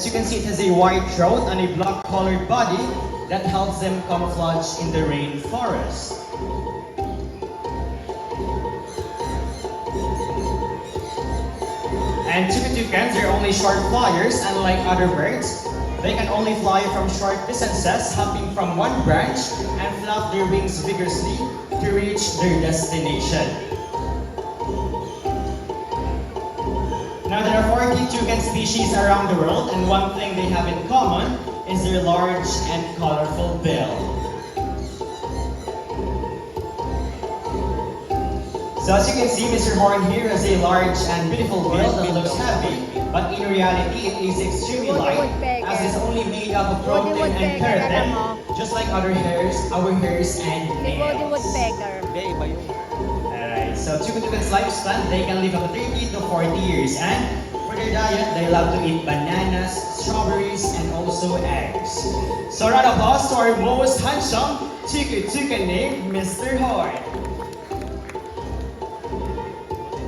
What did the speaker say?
As you can see, it has a white throat and a black-colored body that helps them camouflage in the rainforest. And toucans are only short flyers, unlike other birds. They can only fly from short distances, hopping from one branch and flap their wings vigorously to reach their destination. Now, there are 40 toucan species around the world, and one thing they have in common is their large and colorful bill. So as you can see, Mr. Horn here has a large and beautiful bill that looks heavy, but in reality it is extremely light, as it's only made up of protein and keratin, just like other hairs, our hairs and nails. Alright, so toucan's lifespan, they can live up to 30 to 40 years, and for their diet, they love to eat bananas, strawberries, and also eggs. So round of applause to our most handsome toucan named Mr. Horn.